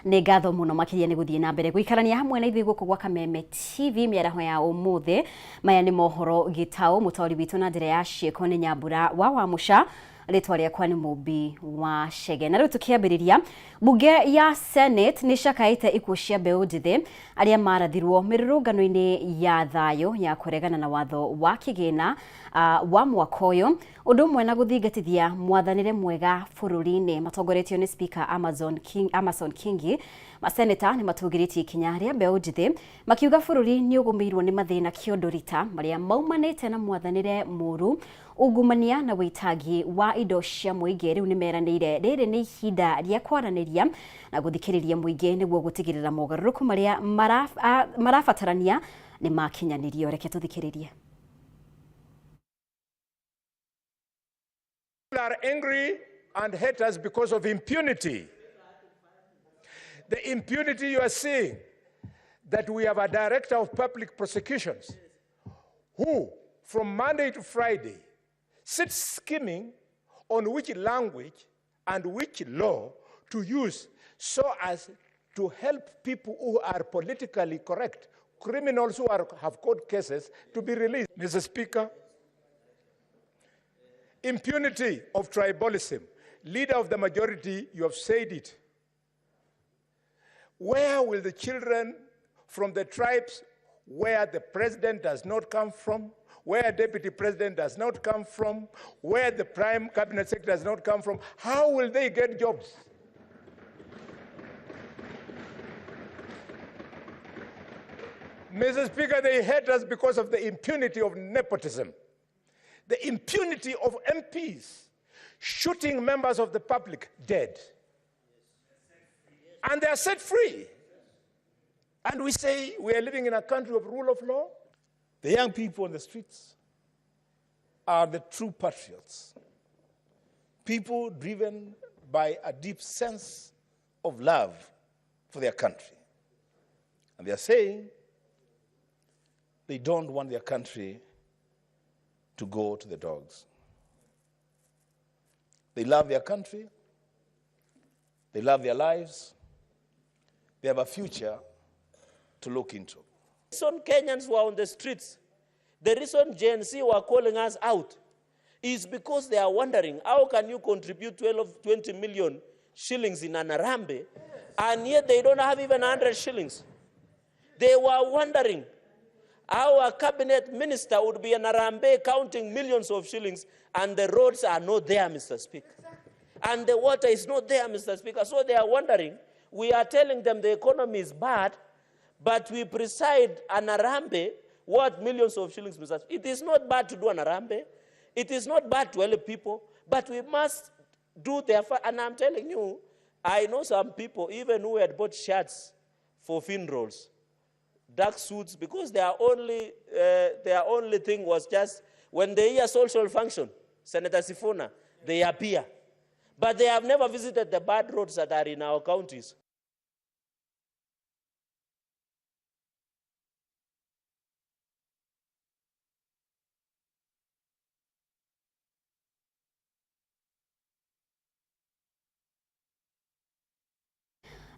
nĩ ngatho mũno makĩria nĩ gũthiĩ na mbere gũikarania hamwe na ithuĩ gũkũ gwa Kameme TV mĩaraho ya ũmũthĩ. Maya nĩ mohoro gĩtaũ, mũtari witũ na njĩra ya ciĩko nĩ Nyambura wa Wamuca, rĩtwa rĩakwa nĩ Mũmbi wa Chege. Na rĩu tũkĩambĩrĩria, mbunge ya Senate nĩ cakaĩte ikuũ cia mbeũ njĩthĩ arĩa marathirwo mĩrũrũngano-inĩ ya thayũ ya kũregana na watho wa kĩgĩna wa mwaka ũyũ, ũndũ ũmwe na gũthingatithia mwathanĩre mwega bũrũri-inĩ. Matongoretio nĩ Speaker Amason Kingi, maseneta nĩ matũgĩrĩtie ikinya rĩa mbeũ njĩthĩ makiuga bũrũri nĩ ũgũmĩirwo nĩ mathĩna kĩondorita marĩa maumanĩte na mwathanĩre mũru, ungumania na wĩitangi wa indo cia mũingĩ. Rĩu nĩ meranĩire rĩrĩ nĩ ihinda rĩa kwaranĩria na gũthikĩrĩria mũingĩ nĩguo gũtigĩrĩra mogarũrũku marĩa marabatarania nĩ makinyanĩrio. Reke tũthikĩrĩrie. People are angry and hate us because of impunity. The impunity you are seeing, that we have a director of public prosecutions who, from Monday to Friday, sits scheming on which language and which law to use so as to help people who are politically correct, criminals who have court cases, to be released. Mr. Speaker, impunity of tribalism. Leader of the majority, you have said it. Where will the children from the tribes where the president does not come from, where a deputy president does not come from, where the prime cabinet secretary does not come from, how will they get jobs? Mr. Speaker, they hate us because of the impunity of nepotism, the impunity of MPs shooting members of the public dead. And they are set free. And we say we are living in a country of rule of law. The young people on the streets are the true patriots. People driven by a deep sense of love for their country. And they are saying they don't want their country to go to the dogs. They love their country. They love their lives. They have a future to look into. The reason Kenyans were on the streets, the reason Gen Z were calling us out, is because they are wondering, how can you contribute 20 million shillings in an Arambe, and yet they don't have even 100 shillings? They were wondering how a cabinet minister would be in Arambe counting millions of shillings, and the roads are not there, Mr. Speaker. And the water is not there, Mr. Speaker. So they are wondering. We are telling them the economy is bad, but we preside an Arambe worth millions of shillings, Mr. Speaker. It is not bad to do an Arambe. It is not bad to help people, but we must do their part. And I'm telling you, I know some people, even who had bought shirts for funerals, dark suits, because their only thing was just when they hear social function, Senator Sifuna, they appear. But they have never visited the bad roads that are in our counties.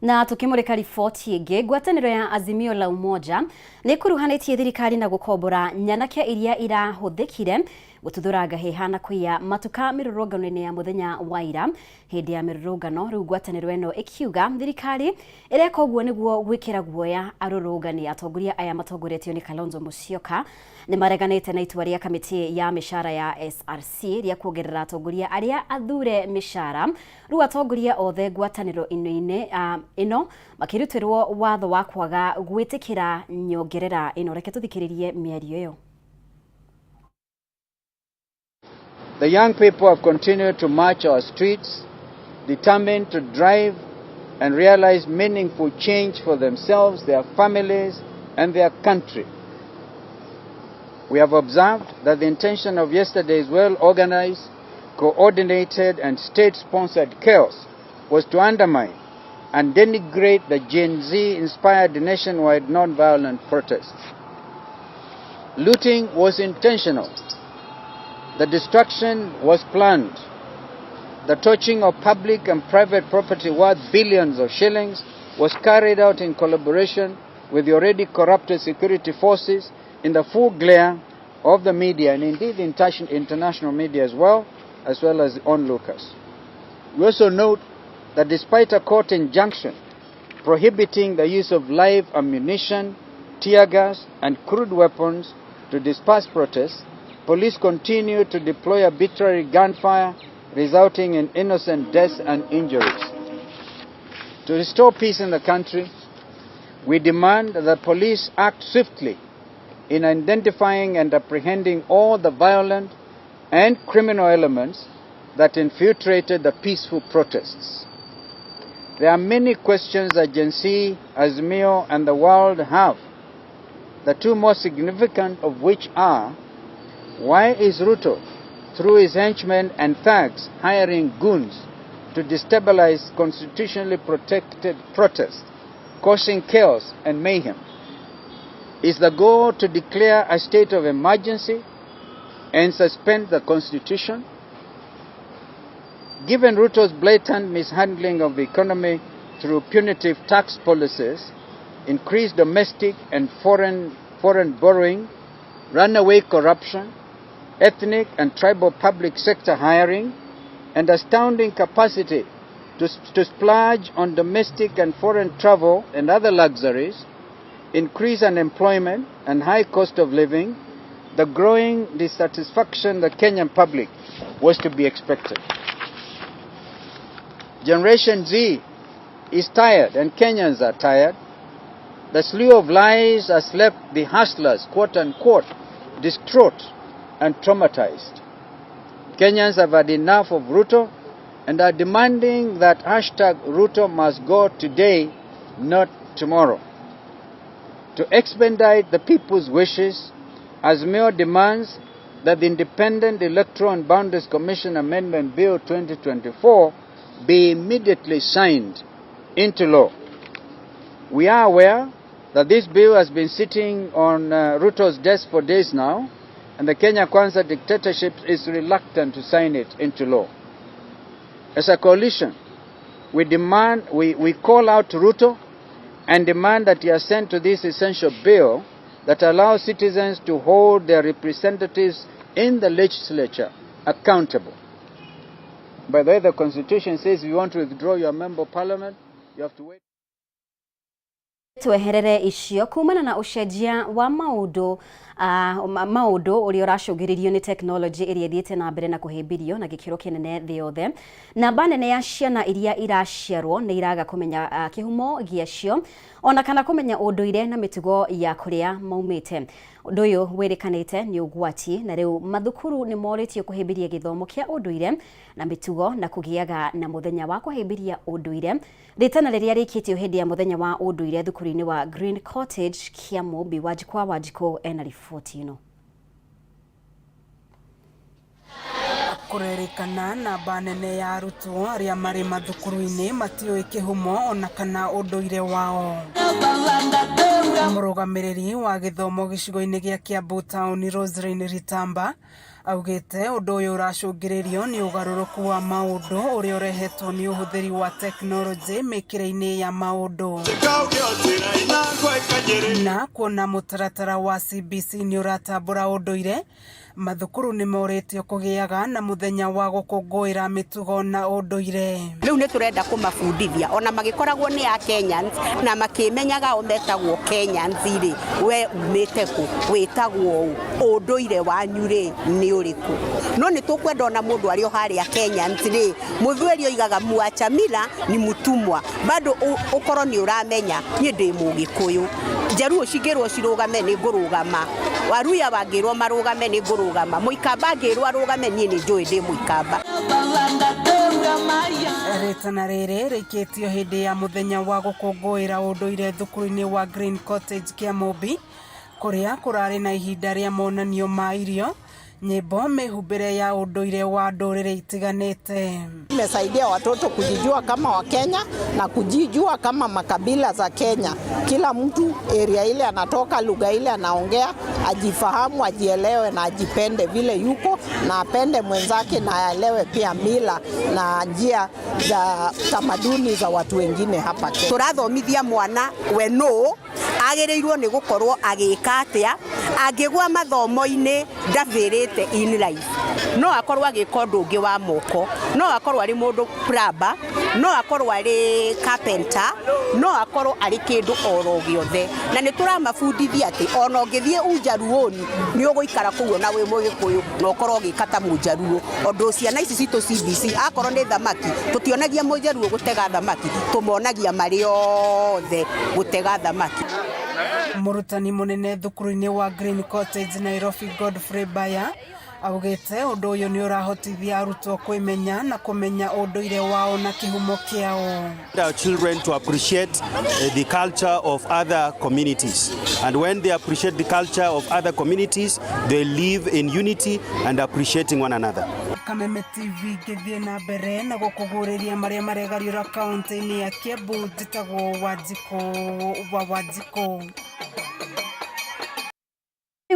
Na tukimurika riboti ĩngĩ, ngwatanĩro ya Azimio la Umoja nĩ kuruhanĩtie thirikari na gũkombora nyanake iria irahũthĩkire gũtuthũra ngahĩha na kũiya matuka mĩrũrũngano-inĩ ya mũthenya wa ira. Hĩndĩ ya mĩrũrũngano, rĩu ngwatanĩro ĩno ĩkiuga thirikari ĩreka ũguo nĩguo gwĩkĩra guoya arũrũngani. Atongoria aya matongoretio nĩ Kalonzo Musyoka nĩ mareganĩte na itua rĩa kamĩtĩ ya mĩcara ya SRC rĩa kuongerera atongoria arĩa athure mĩcara. Rĩu atongoria othe ngwatanĩro-inĩ ĩno makĩrutĩrwo watho wa kwaga gwĩtĩkĩra nyongerera ĩno. Reke tũthikĩrĩrie mĩario ĩyo. The young people have continued to march our streets, determined to drive and realize meaningful change for themselves, their families, and their country. We have observed that the intention of yesterday's well-organized, coordinated, and state-sponsored chaos was to undermine and denigrate the Gen Z-inspired nationwide non-violent protests. Looting was intentional. The destruction was planned. The torching of public and private property worth billions of shillings was carried out in collaboration with the already corrupted security forces in the full glare of the media and indeed international media as well as onlookers. We also note that despite a court injunction prohibiting the use of live ammunition, tear gas and crude weapons to disperse protests, police continue to deploy arbitrary gunfire, resulting in innocent deaths and injuries. To restore peace in the country, we demand that the police act swiftly in identifying and apprehending all the violent and criminal elements that infiltrated the peaceful protests. There are many questions that Gen Z, Azimio, and the world have, the two most significant of which are: why is Ruto, through his henchmen and thugs, hiring goons to destabilize constitutionally protected protests, causing chaos and mayhem? Is the goal to declare a state of emergency and suspend the constitution? Given Ruto's blatant mishandling of the economy through punitive tax policies, increased domestic and foreign borrowing, runaway corruption, ethnic and tribal public sector hiring, and astounding capacity to splurge on domestic and foreign travel and other luxuries, increased unemployment and high cost of living, the growing dissatisfaction the Kenyan public was to be expected. Generation Z is tired and Kenyans are tired. The slew of lies has left the hustlers, quote unquote, distraught and traumatized. Kenyans have had enough of Ruto and are demanding that #Ruto must go today, not tomorrow. To expedite the people's wishes, Azimio demands that the Independent Electoral and Boundaries Commission Amendment Bill 2024 be immediately signed into law. We are aware that this bill has been sitting on Ruto's desk for days now, and the Kenya Kwanza dictatorship is reluctant to sign it into law. As a coalition, we call out to Ruto and demand that he assent to this essential bill that allows citizens to hold their representatives in the legislature accountable. By the way, the Constitution says if you want to withdraw your member of parliament, you have to wait. Tweherere icio kumana na ucenjia wa maundu uria uracungiririo ni technology iria ithiete na mbere na kuhimbirio na gikiro kinene thi yothe. Namba nene ya ciana iria iraciarwo ni iraga kumenya kihumo giacio ona kana kumenya unduire na mitugo ya kuria maumite. Undu uyu wirikanite ni ugwati na riu mathukuru ni moritio kuhimbiria githomo kia unduire na mitugo na kugiaga na muthenya wa kuhimbiria unduire. Ritana riria rikitio hindi ya muthenya wa unduire thukuru-ini wa Green Cottage Kameme Wanjiko ena riboti ino. Kurerikana namba nene ya arutwo aria mari mathukuru-ini matioi kihumo ona kana unduire wao. Murugamiriri wa githomo gicigo-ini gia Kiambu Town Roselyn Ritamba augite undu uyu uracungiririo ni ugaruruku wa maundu uria urehetwo ni uhuthiri wa technology mikire-ini ya maundu na kuona mutaratara wa CBC ni uratambura unduire. Mathukuru ni moretio kugiaga na muthenya wa gukungwira mitugo na unduire. Riu ni turenda kumabundithia ona magikoragwo ni a Kenyans na makimenyaga o metagwo Kenyans ri we umite ku witagwo unduire wanyu ri ni uriku no ni tukwenda ona mundu ari o haria Kenyans ri muthweri oigaga muachamila ni mutumwa bado ukoro ni uramenya ni ndi mugikuyu njeru cingirwo cirugame ni ngurugama waruya bagirwo marugame ni ngurugama muikamba ngirwo arugame ni njui ndi muikamba. Ritana riri rikitio hindi ya muthenya wa gukungwira unduire thukuru-ini wa Green Cottage Kameme kuria kurari na ihinda ria monanio ma irio nyimbo mihumbire ya unduire wa ndurire itiganite. Imesaidia watoto kujijua kama Wakenya na kujijua kama makabila za Kenya. Kila mtu area ile anatoka, lugha ile anaongea, ajifahamu, ajielewe na ajipende vile yuko na apende mwenzake na aelewe pia mila na njia za tamaduni za watu wengine hapa Kenya. Turathomithia mwana we no agereirwo ni gukorwo agika atia angigwa mathomo-ini ndavirite in life. No akorwo agika undu ungi wa moko, no akorwo ari mundu plumber, no akorwo ari carpenter, no akorwo ari kindu oro giothe. Na ni turamabundithia ati ona ungithie Ujaruoni ni uguikara kuo na wi Mugikuyu na ukorwo ugikata Mujaruo. Ondu ciana ici citu CBC akorwo ni thamaki tutionagia Mujaruo gutega thamaki, tumonagia mari othe gutega thamaki. Murutani munene thukuru-ini wa Green Cottage Nairobi Godfrey Baya augite undu uyu ni urahotithia arutwo kwimenya na kumenya unduire wao na kihumo kiao. Our children to appreciate the culture of other communities, and when they appreciate the culture of other communities they live in unity and appreciating one another. Kameme TV githie na mbere na gukuguriria maria maregariura kaunti-ini ya Kiambu. Njitagwo Wajiko.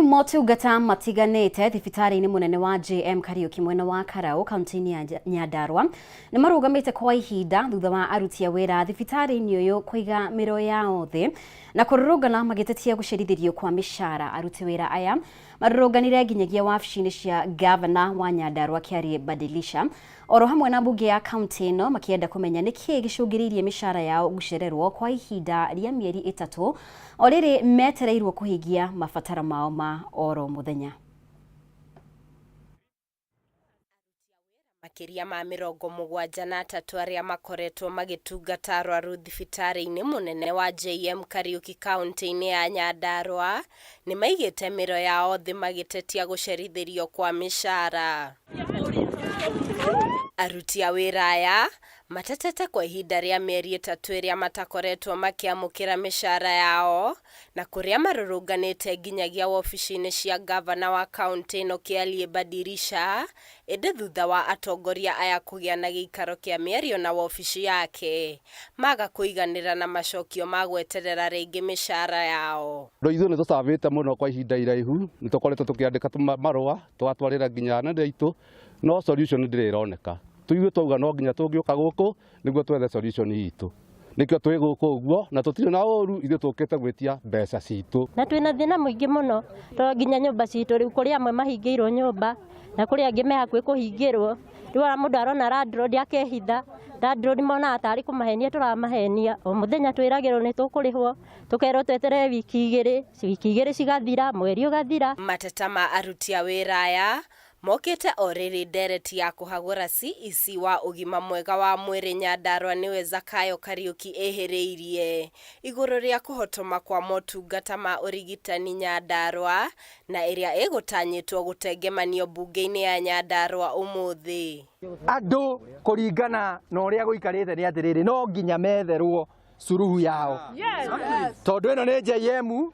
Motungata matiganite thibitari-ini munene wa JM Kariuki mwena wa Karau kaunti-ini ya Nyandarua ni marugamite kwa ihinda thutha wa aruti a wira thibitari-ini uyu kuiga miro yao thi na kururungana magitetia gucerithirio kwa mishara. Aruti wira aya marurunganire nginyagia wabici-ini cia governor wa Nyandarua Kiarie Badilisha oro hamwe na mbunge ya kaunti ino makienda kumenya niki gicungiririe mishara yao gucererwo kwa ihinda ria mieri 3 o riri metereirwo kuhingia mabatara mao ma oro muthenya. Makiria ma 73 aria makoretwo magitungata arwaru thibitari-ini munene wa JM Kariuki kaunti-ini ya Nyandarua ni maigite miro yao thi magitetia gucerithirio kwa mishara. Aruti a wira aya matatete kwa ihinda ria mieri 3 iria matakoretwo makiamukira mishara yao na kuria marurunganite nginyagia wabici-ini cia governor wa kaunti ino Kiarie Badilisha ende thutha wa atongoria aya kugia na giikaro kia mĩario na wabici yake maga kuiganira na macokio magweterera ringi mishara yao. Ithuĩ nĩ tũcabĩte mũno kwa ihinda iraihu, nĩ tũkoretwo tũkĩandĩka marũa twatwarĩra nginya nenda itũ, no solution ndĩroneka. Tuigue twauga no nginya tũngĩũka gũkũ nĩguo twethe solution itũ. Nikio twĩ gũkũ ũguo na tũtirĩ na ũru, ithuĩ tũkĩte gwĩtia mbeca citũ. Na twĩna thĩna mũingĩ mũno to nginya nyũmba citũ rĩu kũrĩ amwe mahingĩirwo nyũmba na kũrĩ angĩ me hakuhĩ kũhingĩrwo. Rĩu ara mũndũ arona landlord akehitha, landlord mona atari kũmahenia tũramahenia. O mũthenya twĩragĩrwo nĩ tũkũrĩhwo, tũkerwo tweterere wiki igĩrĩ cigathira, mweri ũgathira. Mateta ma aruti a wĩra aya mokite oriri ndereti ya kuhagura CEC wa ugima mwega wa mwiri Nyandarua niwe Zakayo Kariuki eheriirie iguru ria kuhotoma kwa motungata ma urigitani Nyandarua na iria egutanyitwo gutengemanio bunge-ini ya Nyandarua umuthi. Andu kuringana na uria guikarite ni atiriri no nginya metherwo suruhu yao. Tondu ino ni JM,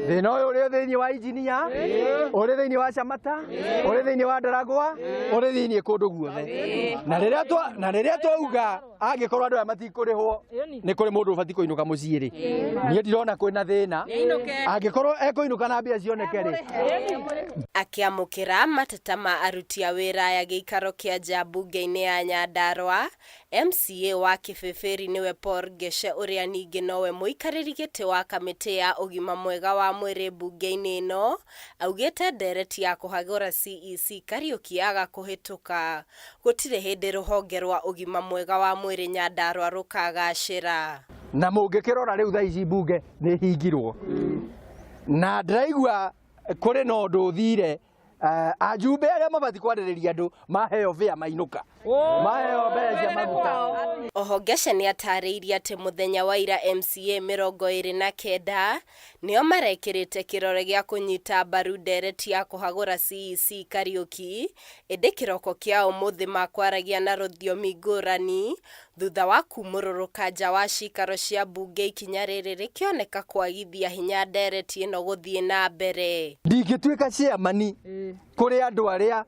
thina uyu uri thiini wa engineer, uri thiini wa Chamata, uri thiini wa Ndaragwa, uri thiini kundu guothe. Na riria twauga angikorwo andu aya matikurihwo ni kuri mundu ubati kuinuka mucii ri. Nie ndirona kwina thina. Angikorwo ekuinuka na mbia cioneke ri. Akiamukira mateta ma aruti a wira ya giikaro kia bunge-ini ya Nyandarua, MCA wa Kibeberi niwe Paul Geshe uria ningi nowe muikariri giti wa kamiti ya ugima mwega wa mwiri bunge-ini ino augite ndereti ya kuhagura CEC Kariuki aga kuhituka gutire hindi ruhonge rwa ugima mwega wa mwiri Nyandarua rukagacira. Na mungikirora riu thaici bunge ni hingirwo na ndiraigua kuri no ndu thire ajumbe aria mabati kwaririria andu maheo via mainuka maheo mbeca maguta. Oho Geshe ni atariirie ati muthenya wa ira MCA 29 nio marekirite kirore gia kunyita mbaru ndereti ya kuhagura CEC Kariuki indi kiroko kia umuthi makwaragia na ruthiomi ngurani thutha wa kumururuka nja wa cikaro cia bunge ikinya riri rikioneka kwagithia hinya ndereti ino guthie na mbere. Ndingituika chairman kuri andu aria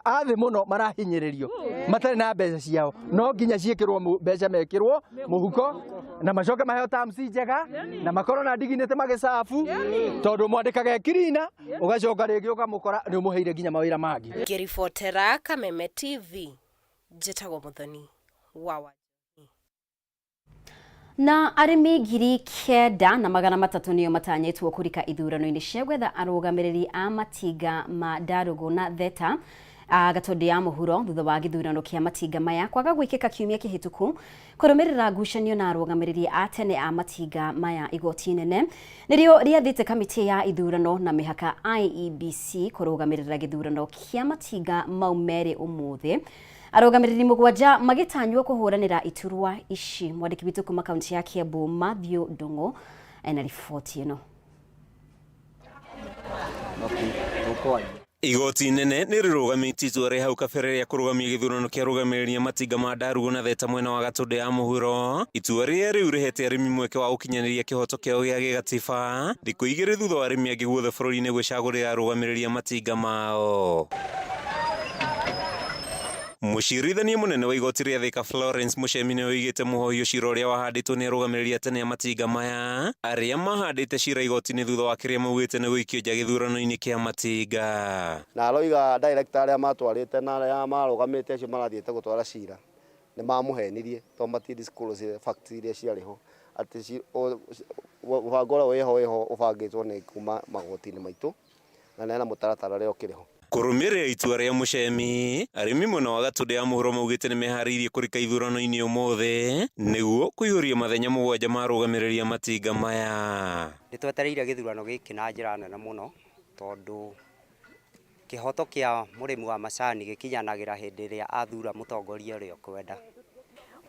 athi muno marahinyiririo matari na mbeca ciao no nginya ciikirwo mbeca mekirwo muhuko na macoke maheo terms njega na makorwo na dignity magicabu tondu mwandikaga kirina ugacoka ringi ukamukora ni umuheire nginya mawira mangi. Ngiribotera Kameme TV njitagwo Muthoni wawa. Na arimi ngiri 9,300 niyo matanyitwo kurika ithurano-ini cia gwetha arugamiriri a matinga ma Ndarugu na Theta gatondi ya muhuro thutha wa githurano kia matinga maya kwaga gwikika kiumia kihituku kurumirira ngucanio na arugamiriri a tene a matinga maya igoti nene nirio riathite kamiti ya ithurano na mihaka IEBC kurugamirira githurano kia matinga maumere umuthi. Arugamiriri mugwanja magitanywo kuhuranira iturwa ici. Mwandiki witu kuma kaunti ya Kiambu Mathew Ndungu ena riboti ino. Igoti nene ni rirugamiti itua ri hau kabere ria kurugamia githurano kia arugamiriria matinga ma Ndarugu na Theta mwena wa gatondi ya muhuro. Itua ria riu rihete arimi mweke wa gukinyaniria kihoto kiao gia gigatiba thiku igiri thutha wa arimi angi guothe bururi-ini gwicagurira arugamiriria matinga mao. Mucirithania munene wa igoti ria Thika Florence Muchemi ni oigite muhoyo cira uria wahanditwo ni arugamiriria tene ya matinga maya aria mahandite cira igoti-ini thutha wa kiria maugite ni guikio nja githurano-ini kia matinga. Na aroiga director aria matwarite na aria marugamite acio marathiete gutwara cira ni mamuhenirie to mati disclose facts iria ciariho ati mubango uria weho ubangitwo ni kuma magoti-ini maitu na nena mutaratara ria ukiriho. Kurumirira itua ria Muchemi arimi mwena wa gatondi ya muhuro maugite ni mehariirie kurika ithurano-ini umuthi niguo kuihuria mathenya 7 marugamiriria matinga maya. Nitwetereire githurano giki na njira nene muno tondu kihoto kia murimi wa macani gikinyanagira hindi ria athura mutongoria uria kwenda.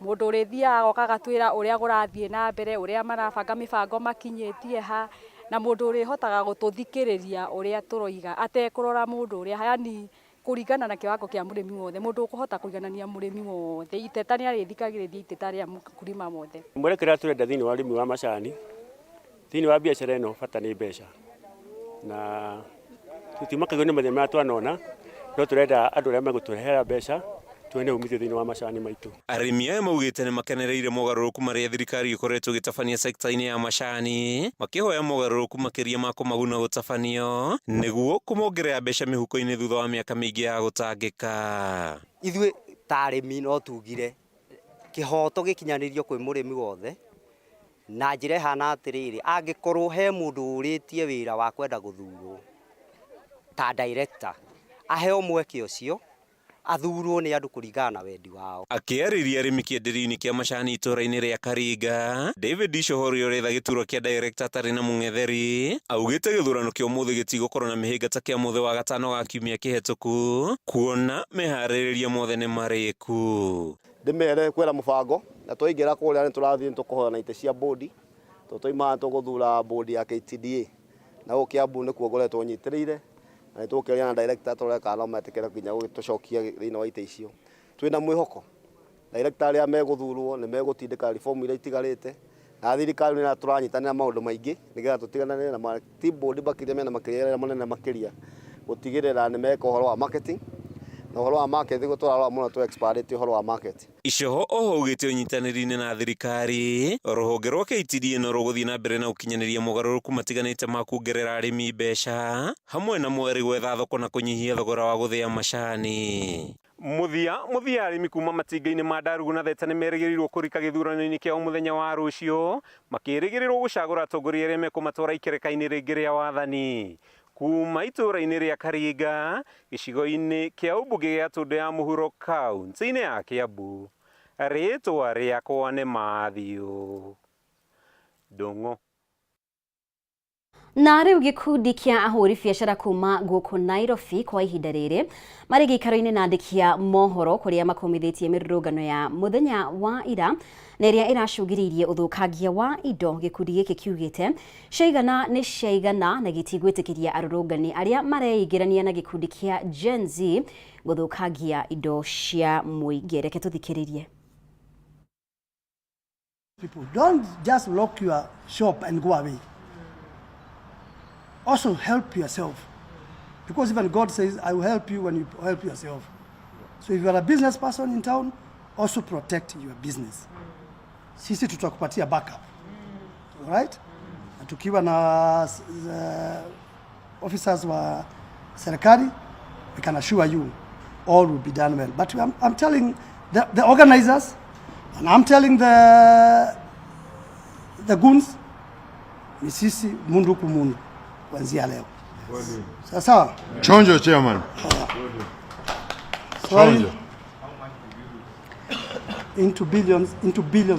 Mundu urithia agoka gatwira uria gurathie na mbere uria marabanga mibango makinyitie ha na mundu urihotaga gututhikiriria uria turoiga atekurora mundu uria yani kuringana na kiwango kia murimi wothe mundu ukuhota kuiganania murimi wothe iteta ni arithikagiriria iteta ria mukulima mothe. Mwerekera turenda thini wa arimi wa macani thini wa biacara ino bata ni mbeca na tutimakaga ni mathema twanona no turenda andu aria meguturehera mbeca tuone umithio thini wa macani maitu. Arimi aya maugite ni makenereire mogaruruku maria thirikari ikoretwo gitabania sekta-ini ya macani makihoya mogaruruku makiria ma kumaguna gutabanio niguo kumongerera mbeca mihuko-ini thutha wa miaka mingi ya gutangika. Ithue ta arimi no tugire kihoto gikinyanirio kwi murimi wothe na njira ihana atiriri angikorwo he mundu uritie wira wa kwenda guthurwo ta director aheo mweke ucio athurwo ni andu kuringana na wendi wao. Akiariria arimi kienderio-ini kia macani itura-ini ria Karinga David Ishohori uretha gituro kia director atari na mung'etheri augite githurano kia umuthi gitigukorwo na mihingata kia muthi wa gatano ga kiumia kihituku kuona mehaririria mothe ni mariku. Ndimere kwera mubango na twaingira kuria ni turathie tukuhona ite cia bodi twaima tuguthura bodi ya KTDA na ukiambu ni kuogoretwo nyitiriire na tukiria na director tureka no metekera kinya gutucokia thini wa ite icio twina mwihoko director aria meguthurwo ni megutindika reform iria itigarite na thirikari ni turanyitanira maundu maingi nigetha tutiganane na team board bakiria mena makiria manene makiria gutigirira ni meka uhoro wa marketing na uhoro wa market guturarwa muno tu expert uhoro wa market. Icoho oho ugite unyitaniri-ini na thirikari ruhonge rwa KTDA no ruguthie na mbere na ukinyaniria mogaruruku matiganite ma kuongerera arimi mbeca hamwe na mweri gwetha thoko na kunyihia thogora wa guthia macani. Muthia arimi kuma matinga-ini ma Ndarugu na Theta ni merigirirwo kurika githurano-ini kia muthenya wa rucio makirigirirwo gucagura atongoria aria mekumatwara ikereka-ini ringi ria wathani. Kuma itura-ini ria Karinga gicigo-ini kia ubunge gia gatondi ya muhuro kaunti-ini ya Kiambu ritwa riakwa ni Mathew Ndungu. Na riu gikundi kia ahuri biacara kuma guku Nairobi kwa ihinda riri mari gikaro-ini na andikia mohoro kuria makomithitie mirurungano ya muthenya wa ira na iria iracungiririe uthukangia wa indo. Gikundi giki kiugite ciaigana ni ciaigana na gitigwitikiria arurungani aria mareingirania na gikundi kia Gen Z guthukangia indo cia muingi. Reke tuthikiririe. People don't just lock your shop and go away. Also help yourself. Because even God says, I will help you when you help yourself. So if you are a business person in town, also protect your business. Sisi tutakupatia backup. All right? Na tukiwa na officers wa serikali, we can assure you all will be done well. But I'm telling the organizers, and I'm telling the goons, ni sisi mundu kumundu kuanzia leo. Sasa Chonjo chairman. Sorry. Into billions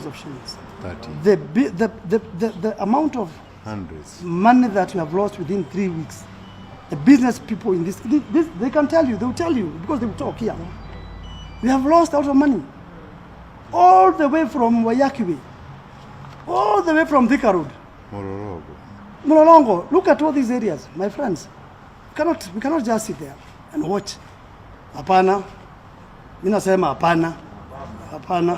of shillings. 30. The amount of Hundreds. money that we have lost within 3 weeks. The business people in this they can tell you, they will tell you because they will talk here. We have lost a lot of money. All the way from Wayakiwe, all the way from Thika Road. Morolongo. Look at all these areas, my friends. We cannot just sit there and watch. Hapana. Mimi nasema hapana. Hapana.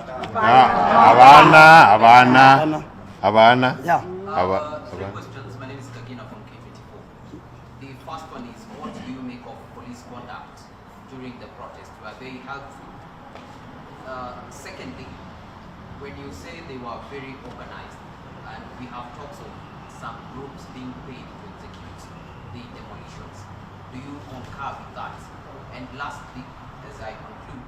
Havana. Yeah. Three questions. My name is Kagina from K24. The first one is, what do you make of police conduct during the protest? Were they helpful? Secondly, when you say they were very organized, and we have talks of some groups being paid to execute the demolitions, do you concur with that? And lastly, as I conclude,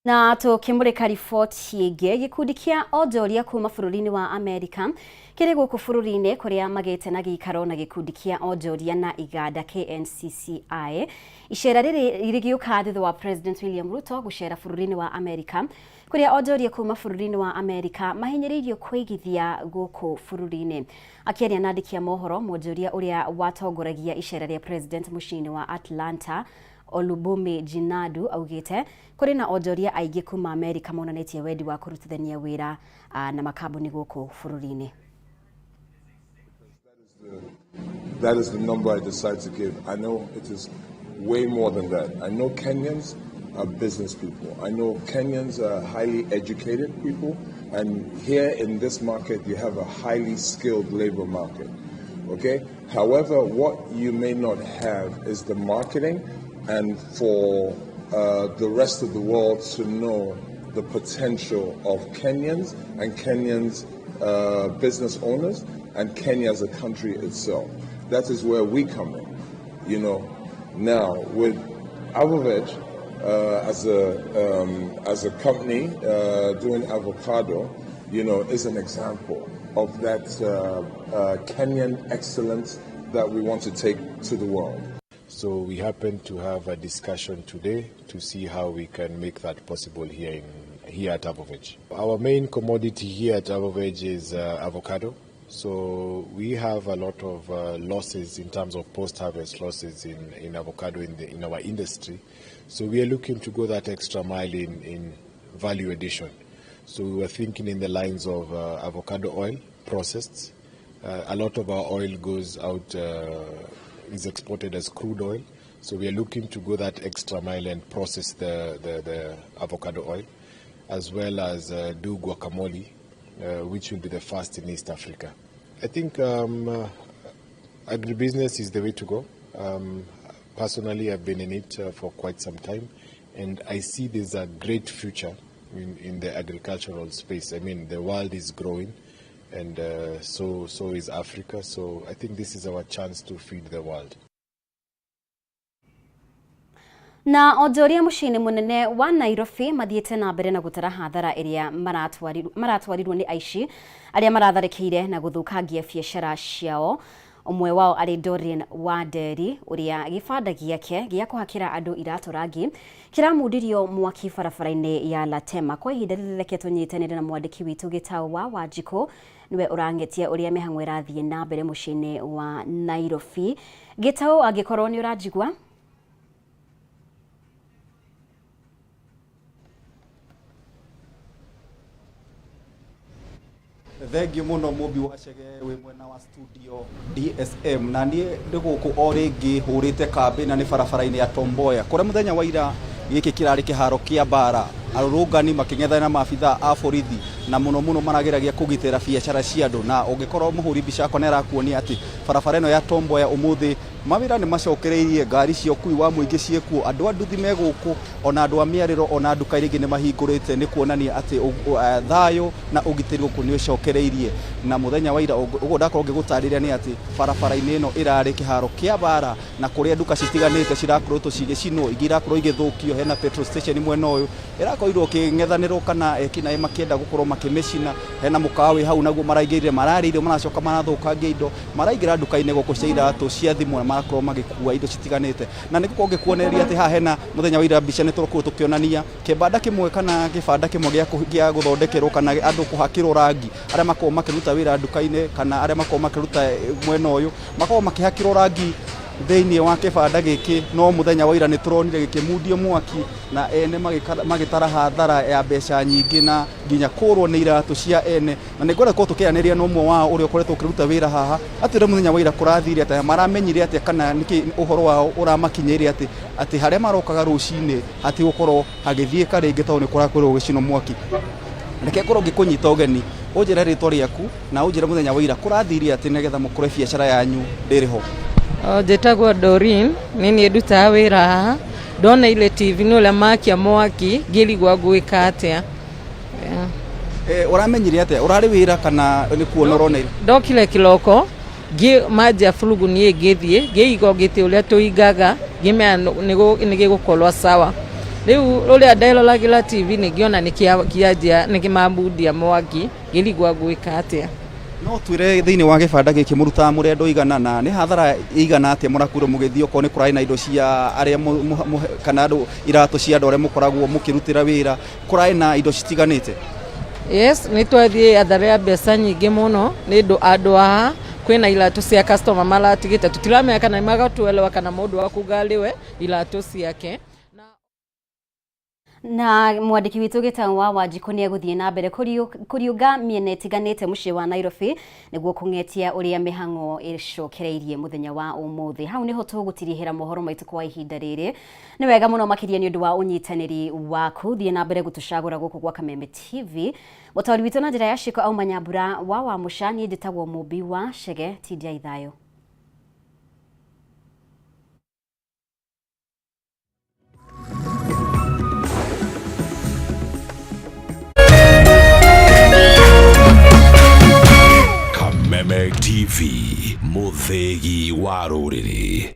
Na tukimurika riboti ĩngĩ, gĩkundi kĩa onjoria kuma bũrũri-inĩ wa Amerika kĩrĩ gũkũ bũrũri-inĩ kũrĩa magĩte na gĩikaro na gĩkundi kĩa onjoria na iganda KNCCI. Icera rĩrĩ rĩgĩũka thutha wa President William Ruto gũcera bũrũri-inĩ wa Amerika kũrĩa onjoria kuma bũrũri-inĩ wa Amerika mahinyĩrĩirio kũigithia gũkũ bũrũri-inĩ. Akĩaria na andĩki a mohoro, mwonjoria ũrĩa watongoragia icera rĩa President mũciĩ-inĩ wa Atlanta Olubumi Jinadu augite kuri na onjoria aingĩ kuma Amerika monanetie wendi wa kurutithania wĩra na makambuni gũkũ bũrũri-inĩ. That is the number I decided to give. I know it is way more than that. I know Kenyans are business people. I know Kenyans are highly educated people, and here in this market you have a highly skilled labor market. Okay? However, what you may not have is the marketing, and for the rest of the world to know the potential of Kenyans and Kenyans business owners and Kenya as a country itself. That is where we come in, you know. Now with Avoveg as a company doing avocado, you know, is an example of that Kenyan excellence that we want to take to the world. So we happen to have a discussion today to see how we can make that possible here at Avoveg. Our main commodity here at Avoveg is avocado. So we have a lot of losses in terms of post-harvest losses in avocado in our industry. So we are looking to go that extra mile in value addition. So we were thinking in the lines of avocado oil processed. A lot of our oil goes out, is exported as crude oil. So we are looking to go that extra mile and process the avocado oil, as well as do guacamole, which will be the first in East Africa. I think agribusiness is the way to go. Personally, I've been in it for quite some time, and I see there's a great future in the agricultural space. I mean, the world is growing, and so is Africa. So I think this is our chance to feed the world. Na onjoria muciini munene wa Nairobi mathiete na mbere na gutara hathara iria maratwarirwo ni aici aria maratharikire na guthukangia biacara ciao. Umwe wao ari Dorian Waderi uria gibanda giake gia kuhakira andu irato rangi kiramundirio mwaki barabara-ini ya Latema. Kwa ihinda rireke tunyitanire na mwandiki witu Gitau wa Wanjiko niwe urangetia uria mihang'o irathie na mbere muciini wa Nairobi. Gitau, angikorwo ni uranjigua? Thengi muno mubi wa Chege we mwena wa studio DSM, na nie ndi guku o ringi hurite kambi na ni barabara-ini ya Tom Mboya kuria muthenya wa ira giki kirari kiharo kia bara arũrũngani makĩng'ethanĩra na maabithaa a borithi na mũno marageragia kũgitĩra biacara cia andũ, na ũngĩkorwo mũhũri mbica akwa nĩarakuonia atĩ barabara ĩno ya Tom Mboya ũmũthĩ mawĩra nĩ macokereirie, ngari cia ũkui wa mũingĩ ciekuo, andũ a nduthi megũkũ, ona andũ a mĩarĩro, ona nduka iria ingĩ nĩ mahingũrĩte, nĩ kuonania atĩ thayũ na ũgitĩri gũkũ nĩ ũcokereirie. Na mũthenya wa ira ũguo ndakorwo ngĩgũtarĩria nĩ atĩ barabara-inĩ ĩno ĩrarĩ kĩharo kĩa bara, na kũrĩa nduka citiganĩte cirakoretwo cigĩcinwo, ingĩ irakorwo igĩthũkio, hena petrol station mwena ũyũ ĩrakorirwo kĩng'ethanĩrwo kana ekinaĩ makĩenda gũkorwo makĩmĩcina, hena mũkawa wĩ hau naguo maraingĩrire mararĩire, maracoka marathũkangia indo, maraingĩra nduka-inĩ gũkũ cia iratũ, cia thimũ, marakorwo magĩkua indo citiganĩte. Na nĩguo ngĩkuonereria atĩ haha hena mũthenya wa ira mbica nĩ tũrakorwo tũkĩonania kĩbanda kĩmwe kana gĩbanda kĩmwe gĩa gũthondekerwo kana andũ kũhakĩrwo rangi, arĩa makorwo makĩruta wĩra nduka-inĩ kana arĩa makorwo makĩruta mwena ũyũ makorwo makĩhakĩrwo rangi thĩinĩ wa kĩbanda gĩkĩ. No mũthenya wa ira nĩ tũronire gĩkĩmundio mwaki na ene magĩtara hathara ya mbeca nyingĩ na nginya kũrwo nĩ iratũ cia ene, na nĩ ngwenda gũkorwo tũkĩaranĩria na ũmwe wao ũrĩa ũkoretwo ũkĩruta wĩra haha atĩ mũthenya wa ira kũrathire atĩ maramenyire atĩ kana nĩkĩ ũhoro wao ũramakinyĩire atĩ harĩa marokaga rũcinĩ hatigũkorwo hagĩthiĩka rĩngĩ tondũ nĩ kũrakorwo gũcinwo mwaki. Reke korwo ngĩkũnyita ũgeni, ũnjĩre rĩtwa rĩaku na ũnjĩre mũthenya wa ira kũrathire atĩ nĩgetha mũkore biacara yanyu ndĩrĩ ho. Njĩtagwo Doreen, nĩ niĩ ndutaga wĩra haha, ndona ile TV nĩ ũrĩa makia mwaki ngĩrigwo ngwĩka atĩa. Ũramenyire atĩa, ũrarĩ wĩra kana nĩ kuona ũrona? Ndokire kĩroko manjia burugu niĩ ngĩthiĩ ngĩigua ngĩtĩ ũrĩa tũingaga ngĩmenya nĩ gĩgũkorwo sawa. Rĩu ũrĩa nderoragĩra TV nĩngĩona nĩkĩanjia nĩkĩmambundia mwaki ngĩrigwo ngwĩka atĩa. No twĩre thĩinĩ wa gĩbanda gĩkĩ mũrutaga mũrĩ andũ igana, na nĩ hathara igana atĩa mũrakurwo mũgĩthiĩ okorwo nĩ kũrarĩ na indo cia arĩa kana andũ iratũ cia andũ arĩa mũkoragwo mũkĩrutĩra wĩra, kũrarĩ na indo citiganĩte? Yes, nĩ twathiĩ hathara ya mbeca nyingĩ mũno nĩ andũ haha kwĩna iratũ cia customer maratigĩte, tũtiramenya kana magatwelewa kana mũndũ wa kuga rĩwe iratũ ciake. Na mwandiki witũ gĩtagwo wa Wanjikũ nĩ egũthiĩ na mbere kũriũnga mĩena ĩtiganĩte mũciĩ wa Nairobi nĩguo kũng'etia ũrĩa mĩhang'o ĩcokereirie mũthenya wa ũmũthĩ. Hau nĩho tũgũtirihĩra mohoro maitũ kwa ihinda rĩrĩ. Nĩ wega mũno makĩria nĩ ũndũ wa ũnyitanĩri waku, thiĩ na mbere gũtũcagũra gũkũ gwa Kameme TV. Mũtaũri witũ na njĩra ya ciĩko auma Nyambura wa Wamuca, niĩ ndĩtagwo Mũmbi wa Chege, tindia ithayo. Kameme TV, mũthegi wa rũrĩrĩ.